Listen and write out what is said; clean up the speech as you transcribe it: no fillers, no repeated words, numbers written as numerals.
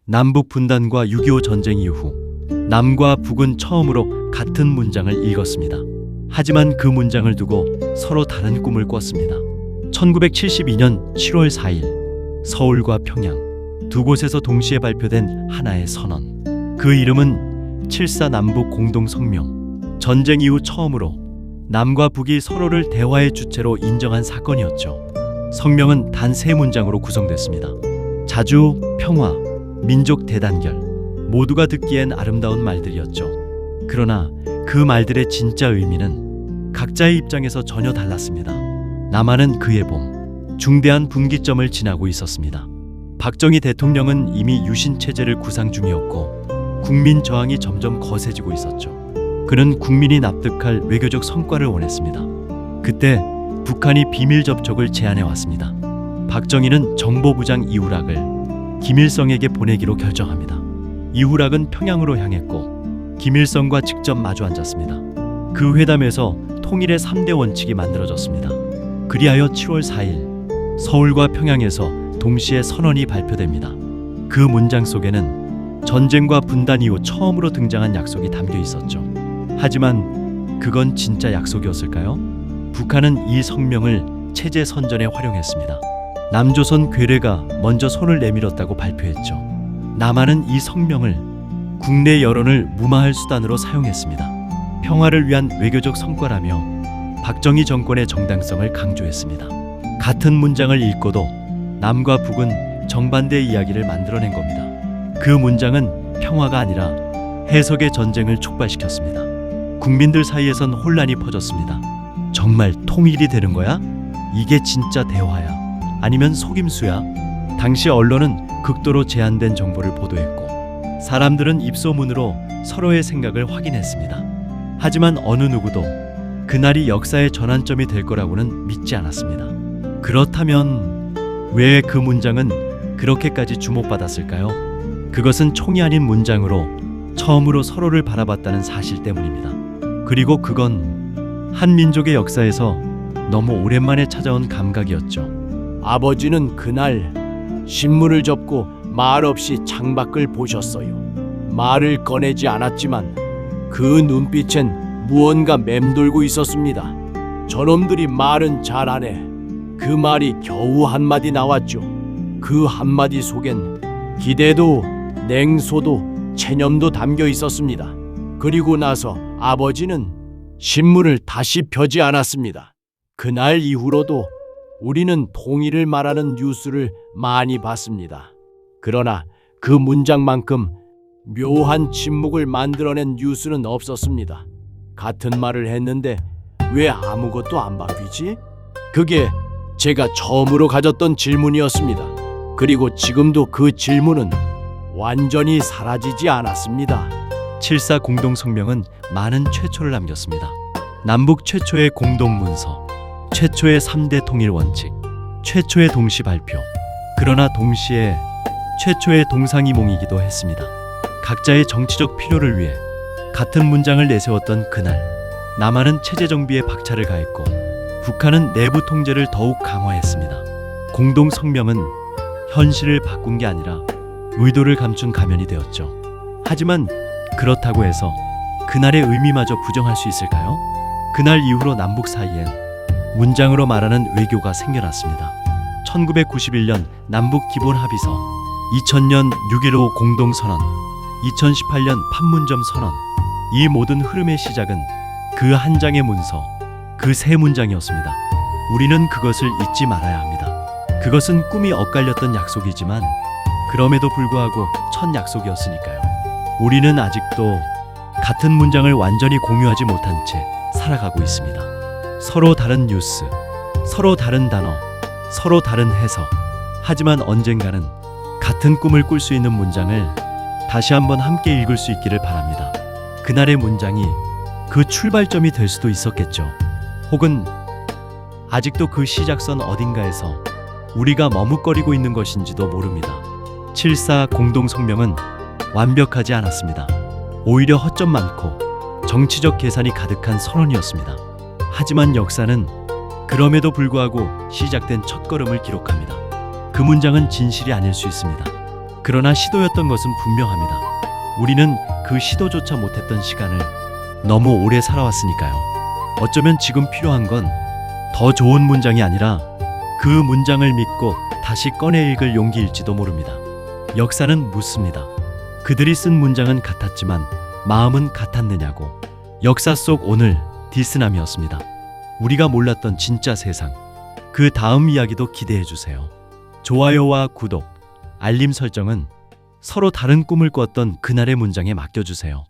남북 분단과 6.25 전쟁 이후 남과 북은 처음으로 같은 문장을 읽었습니다. 하지만 그 문장을 두고 서로 다른 꿈을 꿨습니다. 1972년 7월 4일 서울과 평양 두 곳에서 동시에 발표된 하나의 선언. 그 이름은 7.4 남북 공동성명. 전쟁 이후 처음으로 남과 북이 서로를 대화의 주체로 인정한 사건이었죠. 성명은 단 세 문장으로 구성됐습니다. 자주, 평화, 민족 대단결. 모두가 듣기엔 아름다운 말들이었죠. 그러나 그 말들의 진짜 의미는 각자의 입장에서 전혀 달랐습니다. 남한은 그해 봄 중대한 분기점을 지나고 있었습니다. 박정희 대통령은 이미 유신 체제를 구상 중이었고 국민 저항이 점점 거세지고 있었죠. 그는 국민이 납득할 외교적 성과를 원했습니다. 그때 북한이 비밀 접촉을 제안해 왔습니다. 박정희는 정보부장 이우락을 김일성에게 보내기로 결정합니다. 이우락은 평양으로 향했고 김일성과 직접 마주 앉았습니다. 그 회담에서 통일의 3대 원칙이 만들어졌습니다. 그리하여 7월 4일 서울과 평양에서 동시에 선언이 발표됩니다. 그 문장 속에는 전쟁과 분단 이후 처음으로 등장한 약속이 담겨 있었죠. 하지만 그건 진짜 약속이었을까요? 북한은 이 성명을 체제 선전에 활용했습니다. 남조선 괴뢰가 먼저 손을 내밀었다고 발표했죠. 남한은 이 성명을 국내 여론을 무마할 수단으로 사용했습니다. 평화를 위한 외교적 성과라며 박정희 정권의 정당성을 강조했습니다. 같은 문장을 읽고도 남과 북은 정반대의 이야기를 만들어낸 겁니다. 그 문장은 평화가 아니라 해석의 전쟁을 촉발시켰습니다. 국민들 사이에선 혼란이 퍼졌습니다. 정말 통일이 되는 거야? 이게 진짜 대화야? 아니면 속임수야? 당시 언론은 극도로 제한된 정보를 보도했고 사람들은 입소문으로 서로의 생각을 확인했습니다. 하지만 어느 누구도 그날이 역사의 전환점이 될 거라고는 믿지 않았습니다. 그렇다면 왜 그 문장은 그렇게까지 주목받았을까요? 그것은 총이 아닌 문장으로 처음으로 서로를 바라봤다는 사실 때문입니다. 그리고 그건 한 민족의 역사에서 너무 오랜만에 찾아온 감각이었죠. 아버지는 그날 신문을 접고 말없이 창밖을 보셨어요. 말을 꺼내지 않았지만 그 눈빛엔 무언가 맴돌고 있었습니다. 저놈들이 말은 잘하네. 그 말이 겨우 한마디 나왔죠. 그 한마디 속엔 기대도 냉소도 체념도 담겨 있었습니다. 그리고 나서 아버지는 신문을 다시 펴지 않았습니다. 그날 이후로도 우리는 통일을 말하는 뉴스를 많이 봤습니다. 그러나 그 문장만큼 묘한 침묵을 만들어낸 뉴스는 없었습니다. 같은 말을 했는데 왜 아무것도 안 바뀌지? 그게 제가 처음으로 가졌던 질문이었습니다. 그리고 지금도 그 질문은 완전히 사라지지 않았습니다. 7.4 공동성명은 많은 최초를 남겼습니다. 남북 최초의 공동문서, 최초의 3대 통일 원칙, 최초의 동시 발표. 그러나 동시에 최초의 동상이몽이기도 했습니다. 각자의 정치적 필요를 위해 같은 문장을 내세웠던 그날, 남한은 체제 정비에 박차를 가했고 북한은 내부 통제를 더욱 강화했습니다. 공동성명은 현실을 바꾼 게 아니라 의도를 감춘 가면이 되었죠. 하지만 그렇다고 해서 그날의 의미마저 부정할 수 있을까요? 그날 이후로 남북 사이엔 문장으로 말하는 외교가 생겨났습니다. 1991년 남북 기본 합의서, 2000년 6.15 공동선언, 2018년 판문점 선언. 이 모든 흐름의 시작은 그 한 장의 문서, 그 세 문장이었습니다. 우리는 그것을 잊지 말아야 합니다. 그것은 꿈이 엇갈렸던 약속이지만 그럼에도 불구하고 첫 약속이었으니까요. 우리는 아직도 같은 문장을 완전히 공유하지 못한 채 살아가고 있습니다. 서로 다른 뉴스, 서로 다른 단어, 서로 다른 해석. 하지만 언젠가는 같은 꿈을 꿀 수 있는 문장을 다시 한번 함께 읽을 수 있기를 바랍니다. 그날의 문장이 그 출발점이 될 수도 있었겠죠. 혹은 아직도 그 시작선 어딘가에서 우리가 머뭇거리고 있는 것인지도 모릅니다. 7.4 공동성명은 완벽하지 않았습니다. 오히려 허점 많고 정치적 계산이 가득한 선언이었습니다. 하지만 역사는 그럼에도 불구하고 시작된 첫걸음을 기록합니다. 그 문장은 진실이 아닐 수 있습니다. 그러나 시도였던 것은 분명합니다. 우리는 그 시도조차 못했던 시간을 너무 오래 살아왔으니까요. 어쩌면 지금 필요한 건 더 좋은 문장이 아니라 그 문장을 믿고 다시 꺼내 읽을 용기일지도 모릅니다. 역사는 묻습니다. 그들이 쓴 문장은 같았지만 마음은 같았느냐고. 역사 속 오늘 디스남이었습니다. 우리가 몰랐던 진짜 세상. 그 다음 이야기도 기대해 주세요. 좋아요와 구독, 알림 설정은 서로 다른 꿈을 꿨던 그날의 문장에 맡겨주세요.